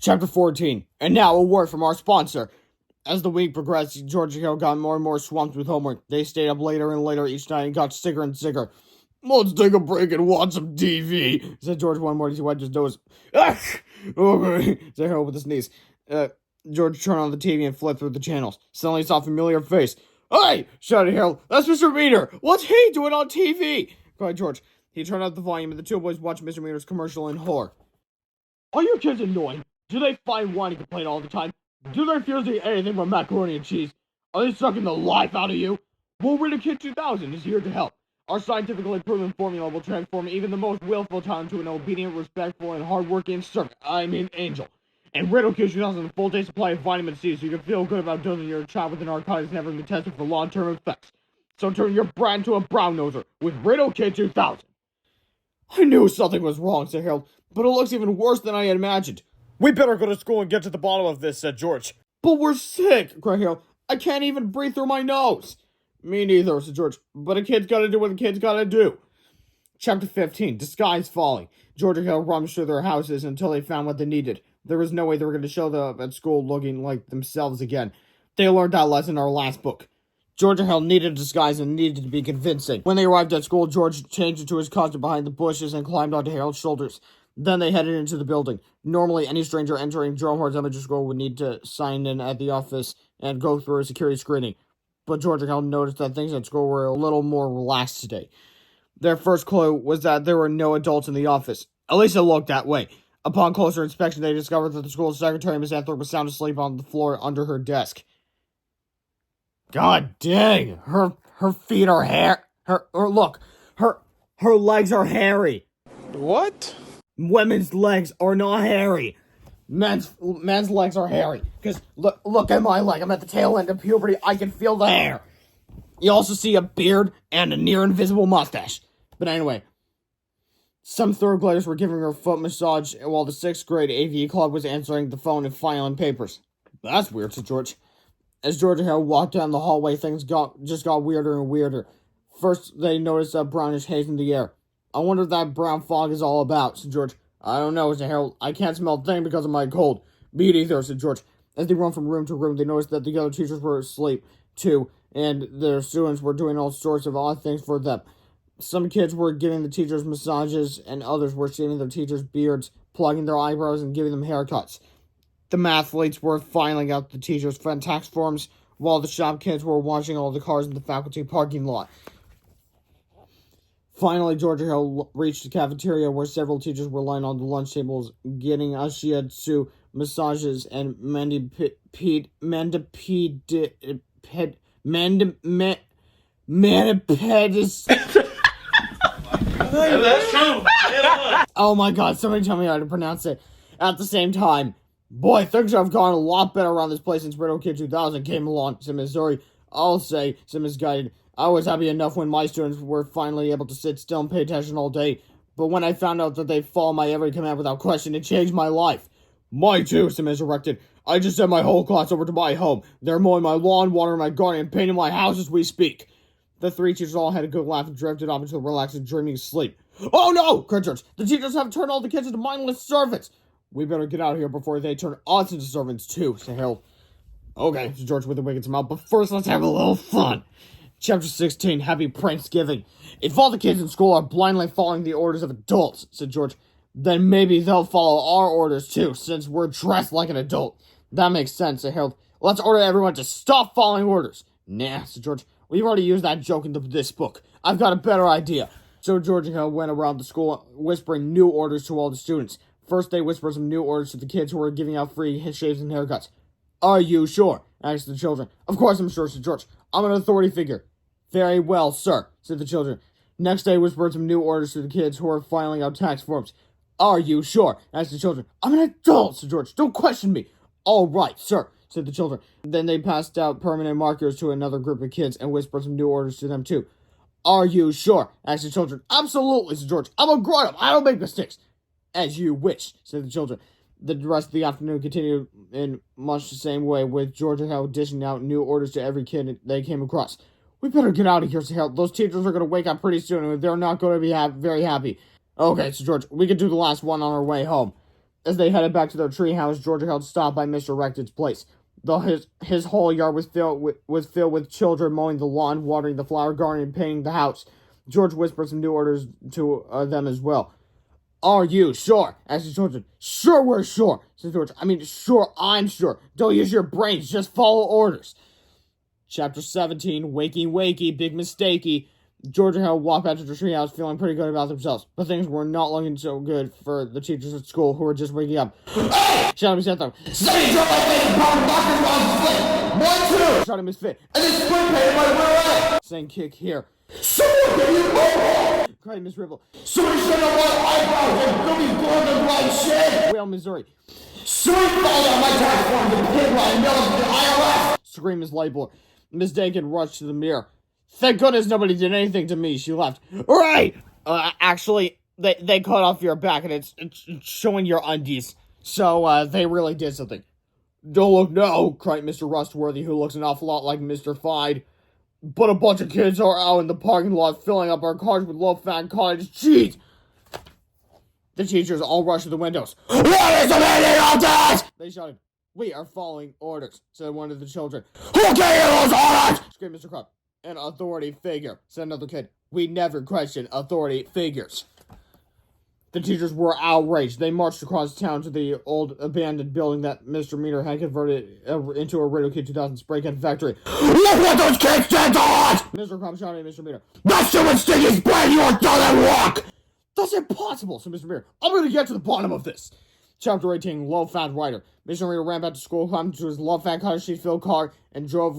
Chapter 14. And now a word from our sponsor. As the week progressed, George and Hill got more and more swamped with homework. They stayed up later and later each night and got sicker and sicker. "Let's take a break and watch some TV," said George one morning as he wiped his nose. Okay, said Harold with a sneeze. George turned on the TV and flipped through the channels. Suddenly he saw a familiar face. "Hey!" shouted Harold. "That's Mr. Meter! What's he doing on TV?" cried George. He turned up the volume and the two boys watched Mr. Meter's commercial in horror. "Are your kids annoying? Do they find whining and complain all the time? Do they refuse to eat anything but macaroni and cheese? Are they sucking the life out of you? Well, Read-Aloud 2000 is here to help. Our scientifically proven formula will transform even the most willful child into an obedient, respectful, and hardworking angel. And Read-Aloud 2000 is a full day supply of vitamin C, so you can feel good about dosing your child with a narcotic never been tested for long-term effects. So turn your brat into a brown noser with Read-Aloud 2000. I knew something was wrong, said Harold, but it looks even worse than I had imagined. "We better go to school and get to the bottom of this," said George. "But we're sick," cried Harold. "I can't even breathe through my nose." "Me neither," said George, "but a kid's gotta do what a kid's gotta do." Chapter 15. Disguise Folly. George and Harold rummaged through their houses until they found what they needed. There was no way they were going to show up at school looking like themselves again. They learned that lesson in our last book. George and Harold needed a disguise and needed to be convincing. When they arrived at school, George changed into his costume behind the bushes and climbed onto Harold's shoulders. Then they headed into the building. Normally, any stranger entering Drumhorn's elementary school would need to sign in at the office and go through a security screening. But George and Harold noticed that things at school were a little more relaxed today. Their first clue was that there were no adults in the office. At least it looked that way. Upon closer inspection, they discovered that the school's secretary, Miss Anthrop, was sound asleep on the floor under her desk. God dang, her feet are her legs are hairy. What? Women's legs are not hairy. Men's legs are hairy. Because look at my leg. I'm at the tail end of puberty. I can feel the hair. You also see a beard and a near invisible mustache. But anyway, some third graders were giving her a foot massage while the 6th grade AV club was answering the phone and filing papers. "That's weird," said George. As George and Harold walked down the hallway, things got weirder and weirder. First, they noticed a brownish haze in the air. "I wonder what that brown fog is all about," said George. "I don't know," said Harold. "I can't smell a thing because of my cold." "Me either," said George. As they roamed from room to room, they noticed that the other teachers were asleep, too, and their students were doing all sorts of odd things for them. Some kids were giving the teachers massages, and others were shaving their teachers' beards, plugging their eyebrows, and giving them haircuts. The mathletes were filing out the teachers' tax forms, while the shop kids were washing all the cars in the faculty parking lot. Finally, George and Harold reached the cafeteria, where several teachers were lying on the lunch tables, getting shiatsu massages and manipedis. Oh my god, somebody tell me how to pronounce it. At the same time, boy, things have gone a lot better around this place since Read-Aloud 2000 came along, said Missouri. "I'll say," said Misguided. "I was happy enough when my students were finally able to sit still and pay attention all day. But when I found out that they follow my every command without question, it changed my life." "My too," said Ms. Erected. "I just sent my whole class over to my home. They're mowing my lawn, watering my garden, and painting my house as we speak." The three teachers all had a good laugh and drifted off into a relaxing, dreaming sleep. "Oh no!" cried George. "The teachers have turned all the kids into mindless servants." "We better get out of here before they turn us into servants too," said Harold. "Okay," said George with a wicked smile, "but first let's have a little fun." Chapter 16. Happy Pranksgiving. "If all the kids in school are blindly following the orders of adults," said George, "then maybe they'll follow our orders too, since we're dressed like an adult." "That makes sense," said Harold. "Let's order everyone to stop following orders." "Nah," said George. "We've already used that joke in this book. I've got a better idea." So George and Harold went around the school whispering new orders to all the students. First, they whispered some new orders to the kids who were giving out free shaves and haircuts. "Are you sure?" asked the children. "Of course I'm sure," said George. "I'm an authority figure." "Very well, sir," said the children. Next, they whispered some new orders to the kids who were filing out tax forms. "Are you sure?" asked the children. "I'm an adult," said George. "Don't question me." "All right, sir," said the children. Then they passed out permanent markers to another group of kids and whispered some new orders to them too. "Are you sure?" asked the children. "Absolutely," said George. "I'm a grown-up. I don't make mistakes." "As you wish," said the children. The rest of the afternoon continued in much the same way, with George and Harold dishing out new orders to every kid they came across. "We better get out of here," said Harold. "Those teachers are going to wake up pretty soon, and they're not going to be very happy." "Okay," said George. "We can do the last one on our way home." As they headed back to their treehouse, Georgia Hill stopped by Mr. Rected's place. Though his whole yard was filled with children mowing the lawn, watering the flower garden, and painting the house. George whispered some new orders to them as well. "Are you sure?" asked the children. "Sure, we're sure," said George. "I mean, sure, I'm sure. Don't use your brains, just follow orders." Chapter 17, Wakey Wakey, Big Mistakey. George and Hal walked back to the treehouse feeling pretty good about themselves, but things were not looking so good for the teachers at school who were just waking up. "Hey!" shouted Miss Anthem. "Somebody drop my face and power doctor's mom's foot! 1, 2! shouted Miss Fit. "And this spray painted my rear end!" sang Kick here. "Someone give me a mobile!" cried Miss Ripple. "Somebody shut up my eyebrows and Gummy blowing the blind shit!" wailed Missouri. "Somebody fall down my tax form and pig line and yell at the IRS!" screamed Miss Lightboard. Miss Dakin rushed to the mirror. "Thank goodness nobody did anything to me," she laughed. "Right! Actually, they cut off your back and it's showing your undies. So, they really did something." "Don't look now," cried Mr. Rustworthy, who looks an awful lot like Mr. Fide. "But a bunch of kids are out in the parking lot filling up our cars with low-fat cottage cheese." The teachers all rushed to the windows. "What is the meaning of this?" they shouted. "We are following orders," said one of the children. "Who gave you those orders?" screamed Mr. Crump. "An authority figure," said another kid. "We never question authority figures." The teachers were outraged. They marched across town to the old abandoned building that Mr. Meter had converted into a Radio Kid 2000 spray can factory. "Look what those kids did to us!" Mr. Crump shouted at Mr. Meter. "That stupid stinky spray you doesn't work!" "That's impossible," said Mr. Meter. "I'm going to get to the bottom of this." Chapter 18, Low-Fat Rider. Mr. Meter ran back to school, climbed into his low-fat cottage sheet-filled car, and drove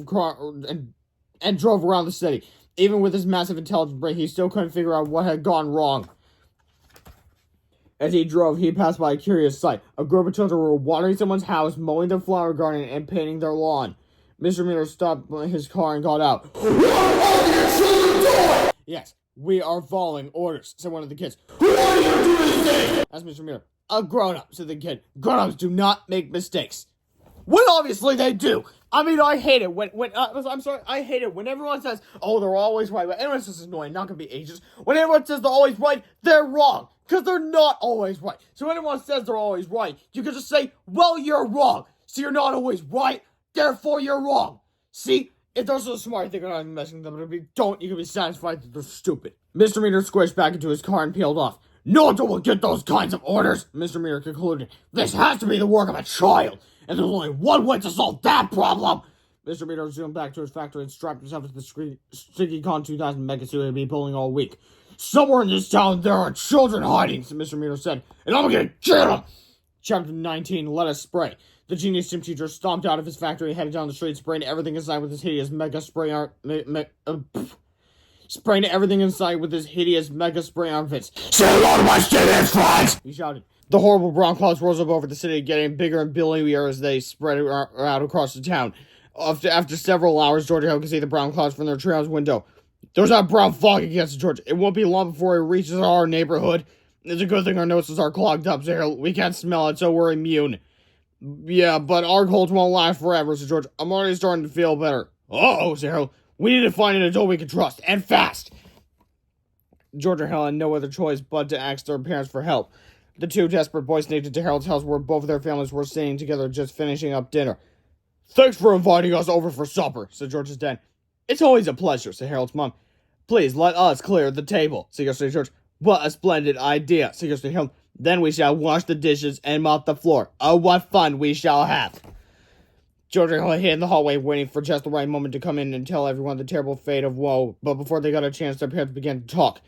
around the city. Even with his massive intelligence brain, he still couldn't figure out what had gone wrong. As he drove, he passed by a curious sight. A group of children were watering someone's house, mowing their flower garden, and painting their lawn. Mr. Meter stopped his car and got out. "What are your children doing?" "Yes, we are following orders," said one of the kids. "Who are you to do these things?" asked Mr. Meter. "A grown-up," said the kid. "Grown-ups do not make mistakes." "Well, obviously they do. I mean, I hate it I hate it when everyone says, "Oh, they're always right." But everyone says it's annoying, not gonna be ageist. When everyone says they're always right, they're wrong. Because they're not always right. So when anyone says they're always right, you can just say, "Well, you're wrong. So you're not always right, therefore you're wrong." See? If they're so smart, I think I'm not messing with them. But if you don't, you can be satisfied that they're stupid. Mr. Meter squished back into his car and peeled off. "No one will get those kinds of orders," Mr. Meter concluded. "This has to be the work of a child. And there's only one way to solve that problem." Mr. Meter zoomed back to his factory and strapped himself to the Sticky Con 2000 mega suit he'd be pulling all week. "Somewhere in this town there are children hiding," Mr. Meter said, "and I'm gonna get them." Chapter 19, Let Us Spray. The genius gym teacher stomped out of his factory, headed down the street, spraying everything inside with his hideous mega spray spraying everything inside with his hideous mega spray armpits. "Say hello to my students, friends!" he shouted. The horrible brown clouds rose up over the city, getting bigger and billier as they spread out across the town. After several hours, Georgia Hill could see the brown clouds from their treehouse window. "There's that brown fog against George. It won't be long before it reaches our neighborhood. It's a good thing our noses are clogged up, so we can't smell it, so we're immune." "Yeah, but our colds won't last forever," said George. "I'm already starting to feel better." "Uh-oh," said Harold. "We need to find an adult we can trust, and fast." George and Harold had no other choice but to ask their parents for help. The two desperate boys sneaked into Harold's house where both of their families were sitting together just finishing up dinner. "Thanks for inviting us over for supper," said George's dad. "It's always a pleasure," said Harold's mom. "Please let us clear the table," suggested George. "What a splendid idea," suggested Harold. "Then we shall wash the dishes and mop the floor. Oh, what fun we shall have." George and Harold hid in the hallway, waiting for just the right moment to come in and tell everyone the terrible fate of woe. But before they got a chance, their parents began to talk.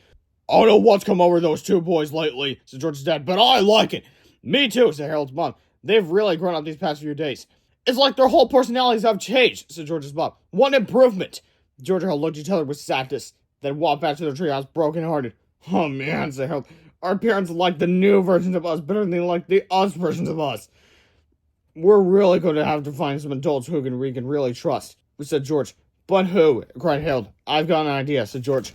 "I don't know what's come over those two boys lately," said George's dad, "but I like it." "Me too," said Harold's mom. "They've really grown up these past few days." "It's like their whole personalities have changed," said George's mom. "What improvement." George and Harold looked at each other with sadness, then walked back to their treehouse broken-hearted. "Oh man," said Harold. "Our parents like the new versions of us better than they like the us versions of us. We're really going to have to find some adults we can really trust," said George. "But who?" cried Harold. "I've got an idea," said George.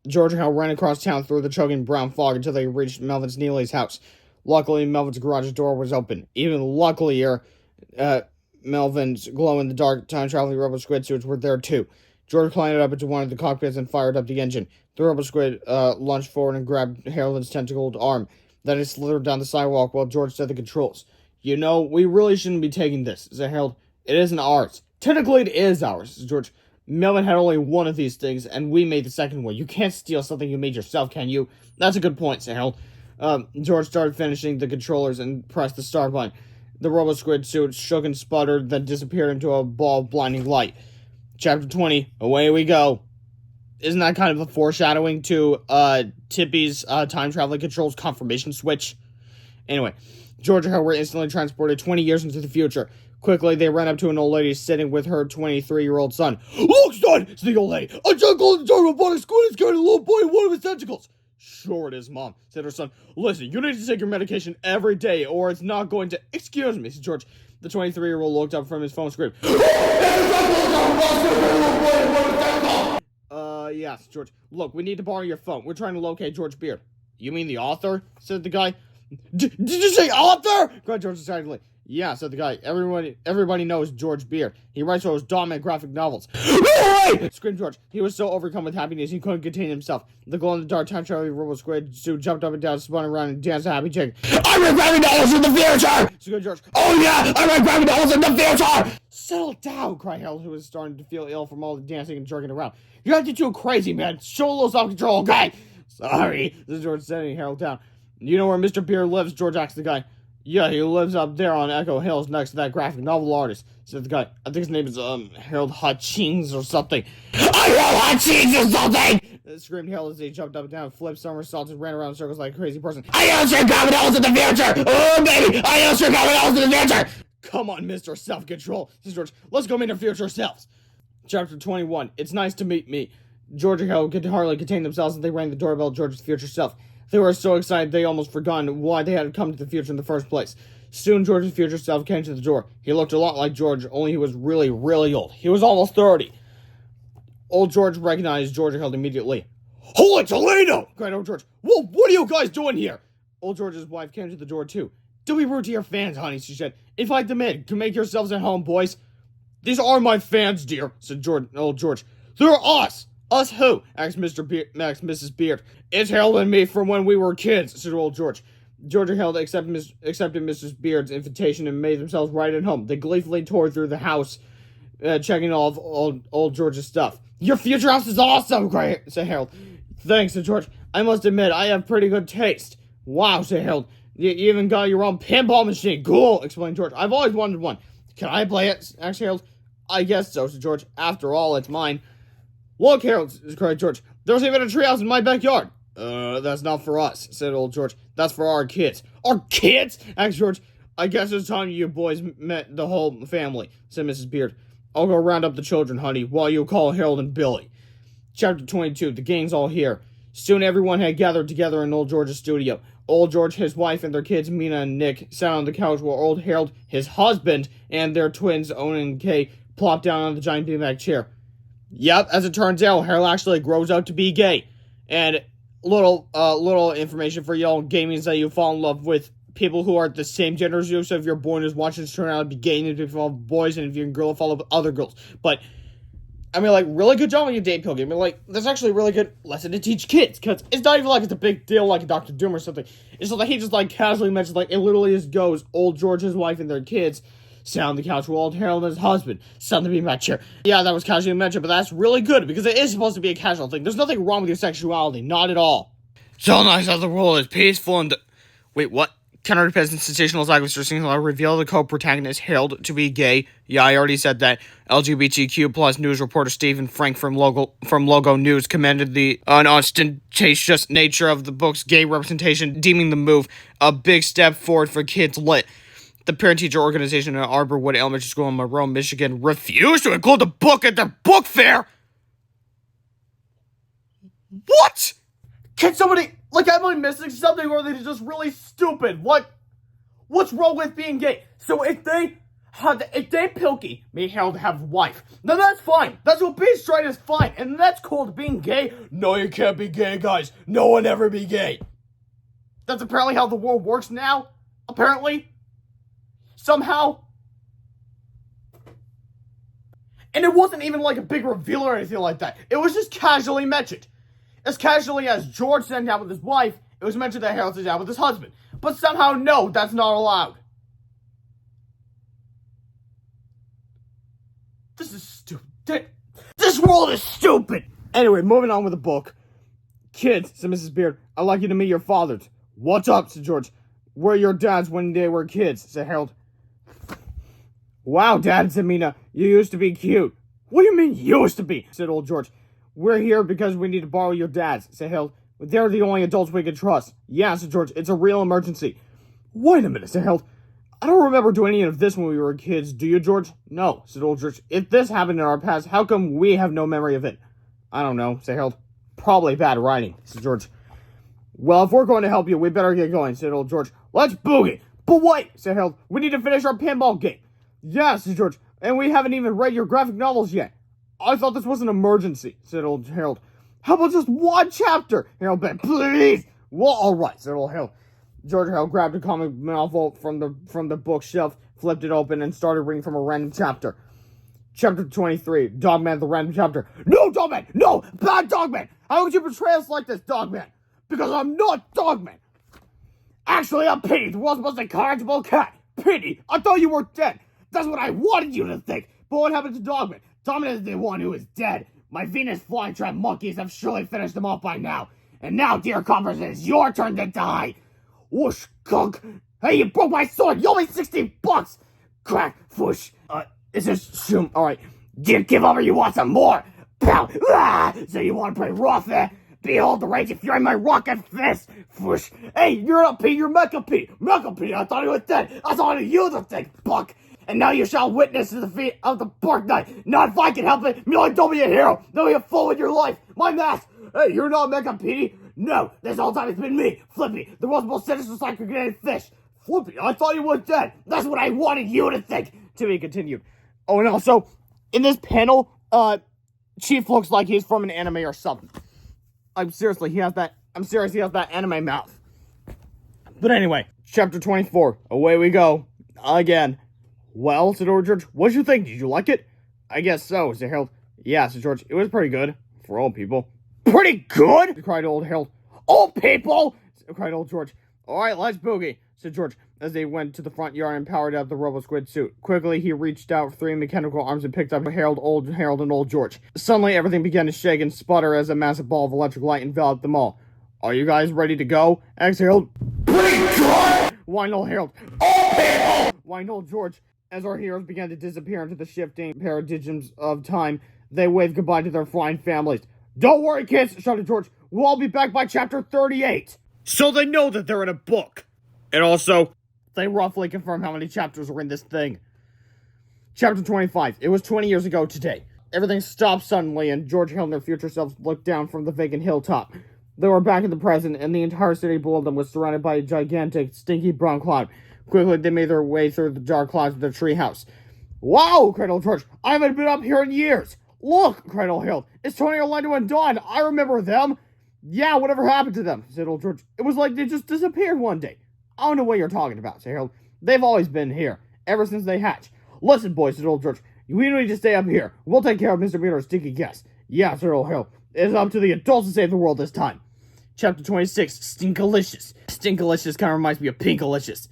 George and Harold ran across town through the choking brown fog until they reached Melvin's Neely's house. Luckily, Melvin's garage door was open. Even luckier, Melvin's glow-in-the-dark time-traveling rubber squid suits were there too. George climbed up into one of the cockpits and fired up the engine. The rubber squid lunged forward and grabbed Harold's tentacled arm. Then he slithered down the sidewalk while George set the controls. You know, we really shouldn't be taking this, said Harold. It isn't ours. Technically, it is ours, said George. Melvin had only one of these things, and we made the second one. You can't steal something you made yourself, can you? That's a good point, said Harold. George started finishing the controllers and pressed the start button. The Robo-Squid suit shook and sputtered, then disappeared into a ball of blinding light. Chapter 20, away we go. Isn't that kind of a foreshadowing to Tippy's time-traveling controls confirmation switch? Anyway, George and Harold were instantly transported 20 years into the future. Quickly, they ran up to an old lady sitting with her 23-year-old son. Look, son, said the old lady. A jungle in the robotic squid is carrying a little boy in one of his tentacles. Sure it is, Mom, said her son. Listen, you need to take your medication every day, or it's not going to... Excuse me, said George. The 23-year-old looked up from his phone screen. Yes, George. Look, we need to borrow your phone. We're trying to locate George Beard. You mean the author? Said the guy. Did you say author? Cried George excitedly. Yeah, said the guy. Everybody knows George Beard. He writes those dominant graphic novels. Screamed George. He was so overcome with happiness he couldn't contain himself. The glow-in-the-dark time-traveling Robo-Squid suit jumped up and down, spun around, and danced a happy jig. I read graphic novels in the future! Screamed George. Oh yeah, I read graphic novels in the future! Settle down, cried Harold, who was starting to feel ill from all the dancing and jerking around. You're acting too crazy, man. Show a little self-control, okay? Sorry, said George, setting Harold down. You know where Mr. Beard lives? George asked the guy. Yeah, he lives up there on Echo Hills next to that graphic novel artist, said the guy. I think his name is, Harold Hutchins or something. Harold Hutchins or something! Screamed Harold as he jumped up and down, flipped somersaults, and ran around in circles like a crazy person. I illustrate graphic novels in the future! Oh, baby! I illustrate graphic novels in the future! Come on, Mr. Self-Control, says George. Let's go meet our future selves. Chapter 21. It's nice to meet me. George and Harold could hardly contain themselves as they rang the doorbell of George's future self. They were so excited they almost forgotten why they had come to the future in the first place. Soon George's future self came to the door. He looked a lot like George, only he was really, really old. He was almost 30. Old George recognized George and Harold immediately. Holy Toledo! Cried old George. Whoa, what are you guys doing here? Old George's wife came to the door too. Don't be rude to your fans, honey, she said. Invite them in. Make yourselves at home, boys. These are my fans, dear, said old George. They're us. Us who? Asked Mrs. Beard. It's Harold and me from when we were kids, said old George. George and Harold accepted Mrs. Beard's invitation and made themselves right at home. They gleefully tore through the house, checking all of old George's stuff. Your future house is awesome, said Harold. Thanks, said George. I must admit, I have pretty good taste. Wow, said Harold. You even got your own pinball machine. Cool, explained George. I've always wanted one. Can I play it? Asked Harold. I guess so, said George. After all, it's mine. Look, Harold, cried George. There's even a treehouse in my backyard. That's not for us, said old George. That's for our kids. Our kids? Asked George. I guess it's time you boys met the whole family, said Mrs. Beard. I'll go round up the children, honey, while you call Harold and Billy. Chapter 22. The gang's all here. Soon everyone had gathered together in old George's studio. Old George, his wife, and their kids, Mina and Nick, sat on the couch while old Harold, his husband, and their twins, Owen and Kay, plopped down on the giant beanbag chair. Yep, as it turns out, Harold actually grows out to be gay. And little information for y'all gaming is that you fall in love with people who are the same gender as you. So if you're born as watching this turn out to be gay, and if you fall with boys, and if you're a girl, fall with other girls. But I mean, like, really good job on your date pill game. I mean, like, that's actually a really good lesson to teach kids, because it's not even like it's a big deal like a Dr. Doom or something. It's just like he just, like, casually mentions, like, it literally just goes, old George, his wife, and their kids sat on the couch while old Harold and his husband sat on the beanbag chair. Yeah, that was casually mentioned, but that's really good, because it is supposed to be a casual thing. There's nothing wrong with your sexuality, not at all. So nice how the world is peaceful and... Wait, what? Underpants and sensational psychosis reveal the co-protagonist Harold to be gay. Yeah, I already said that. LGBTQ plus news reporter Stephen Frank from Logo News commended the unostentatious nature of the book's gay representation, deeming the move a big step forward for kids lit. The parent-teacher organization at Arborwood Elementary School in Monroe, Michigan, refused to include the book at their book fair. What? Can somebody... Like, am I missing something, or are they just really stupid? What's wrong with being gay? So if Pilkey made Harold have a wife, then that's fine. That's what being straight is fine. And that's called being gay? No, you can't be gay, guys. No one ever be gay. That's apparently how the world works now. Apparently. Somehow. And it wasn't even like a big reveal or anything like that. It was just casually mentioned. As casually as George sat down with his wife It was mentioned that Harold is out with his husband. But somehow, no, that's not allowed. This is stupid. This world is stupid! Anyway, moving on with the book. Kids, said Mrs. Beard, I'd like you to meet your fathers. What's up, said George. We're your dads when they were kids, said Harold. Wow, Dad, said Mina, you used to be cute. What do you mean, used to be, said old George. We're here because we need to borrow your dads, said Harold. They're the only adults we can trust. Yeah, said George, it's a real emergency. Wait a minute, said Harold. I don't remember doing any of this when we were kids, do you, George? No, said old George. If this happened in our past, how come we have no memory of it? I don't know, said Harold. Probably bad writing, said George. Well, if we're going to help you, we better get going, said old George. Let's boogie! But wait, said Harold. We need to finish our pinball game. Yeah, said George. And we haven't even read your graphic novels yet. I thought this was an emergency, said old Harold. How about just one chapter? Harold begged, please. Well, all right, said old Harold. George Harold grabbed a comic novel from the bookshelf, flipped it open, and started reading from a random chapter. Chapter 23, Dogman, the random chapter. No, Dogman! No! Bad Dogman! How would you betray us like this, Dogman? Because I'm not Dogman! Actually, I'm Pity, the world's most incorrigible cat. Pity, I thought you were dead. That's what I wanted you to think. But what happened to Dogman? Dogman is the one who is dead. My Venus flytrap monkeys have surely finished him off by now. And now, dear Converse, it's your turn to die. Whoosh, gunk. Hey, you broke my sword. You owe me $60. Crack, whoosh. It's just shoom. Alright. Give up or you want some more. Pow. Ah! So you want to play rough, eh? Behold the rage of fury in my rocket fist. Whoosh. Hey, you're not P, you're Mecha P. Mecha P, I thought he was dead. I thought you the thing, buck. And now you shall witness the defeat of the Bark Knight. Not if I can help it. Merely don't be a hero. Don't be a fool with your life. My mask. Hey, you're not Mecha P. No, this whole time it's been me, Flippy, the world's most sinister cyclogenetic fish. Flippy, I thought you were dead. That's what I wanted you to think. To be continued. Oh, and also, in this panel, Chief looks like he's from an anime or something. I'm serious, he has that anime mouth. But anyway, chapter 24, away we go. Again. Well, said old George, what'd you think? Did you like it? I guess so, said Harold. Yeah, said George, it was pretty good. For old people. Pretty good? Cried old Harold. Old people! Cried old George. Alright, let's boogie, said George, as they went to the front yard and powered up the Robo-Squid suit. Quickly, he reached out 3 mechanical arms and picked up old Harold, and old George. Suddenly, everything began to shake and sputter as a massive ball of electric light enveloped them all. Are you guys ready to go? Asked Harold. Pretty good! Whined old Harold. Old people! Whined old George. As our heroes began to disappear into the shifting paradigms of time, they waved goodbye to their flying families. Don't worry, kids, shouted George. We'll all be back by chapter 38. So they know that they're in a book. And also, they roughly confirm how many chapters are in this thing. Chapter 25. It was 20 years ago today. Everything stopped suddenly, and George Hill and their future selves looked down from the vacant hilltop. They were back in the present, and the entire city below them was surrounded by a gigantic, stinky brown cloud. Quickly, they made their way through the dark clouds to their treehouse. Wow, cried old George. I haven't been up here in years. Look, cried old Harold. It's Tony, Orlando, and Dawn. I remember them. Yeah, whatever happened to them, said old George. It was like they just disappeared one day. I don't know what you're talking about, said Harold. They've always been here, ever since they hatched. Listen, boys, said old George. We need to stay up here. We'll take care of Mr. Meter's stinky guest. Yeah, said old Harold. It's up to the adults to save the world this time. Chapter 26, Stinkalicious. Stinkalicious kind of reminds me of Pinkalicious.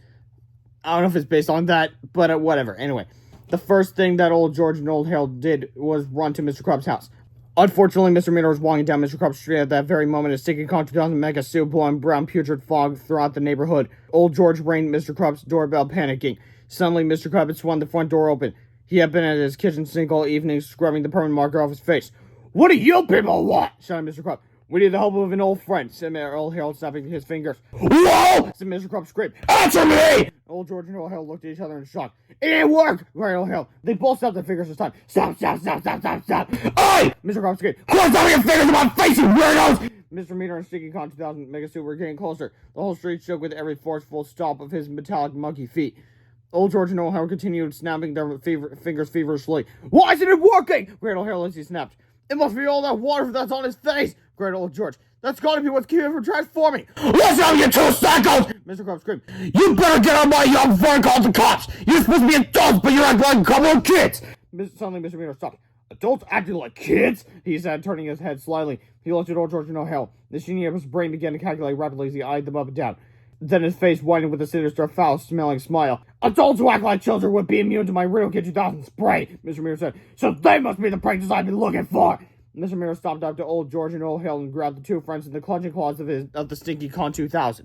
I don't know if it's based on that, but whatever. Anyway, the first thing that old George and old Harold did was run to Mr. Krupp's house. Unfortunately, Mr. Meter was walking down Mr. Krupp's street at that very moment, a stinking conch-pounding mega soup blowing brown putrid fog throughout the neighborhood. Old George rang Mr. Krupp's doorbell, panicking. Suddenly, Mr. Krupp had swung the front door open. He had been at his kitchen sink all evening, scrubbing the permanent marker off his face. What do you people want? Shouted Mr. Krupp. We need the help of an old friend, said old Harold, snapping his fingers. Whoa! Said Mr. Krupp, screamed. Answer me! Old George and old Harold looked at each other in shock. It didn't work! Cried old Harold. They both stopped their fingers this time. Stop! Aye! Mr. Krupp screamed. Quit stopping your fingers in my face, you weirdos! Mr. Meter and Sticky Con 2000 Mega Suit were getting closer. The whole street shook with every forceful stomp of his metallic monkey feet. Old George and old Harold continued snapping their fingers feverishly. Why isn't it working? Cried old Harold as he snapped. It must be all that water that's on his face! Cried old George. That's gotta be what's keeping him from transforming! Listen up, you two cycles! Mr. Krupp screamed. You better get on my young before I call the cops! You're supposed to be adults, but you're acting like a couple of kids! Suddenly, Mr. Meter stopped. Adults acting like kids, he said, turning his head slyly. He looked at old George and O'Hale. The genius brain began to calculate rapidly as he eyed them up and down. Then his face widened with a sinister, foul-smelling smile. Adults who act like children would be immune to my Riddle Kid 2000 spray, Mr. Mirror said. So they must be the pranksters I've been looking for. Mr. Mirror stomped up to old George and O'Hale and grabbed the two friends in the clutching claws of the stinky Con 2000.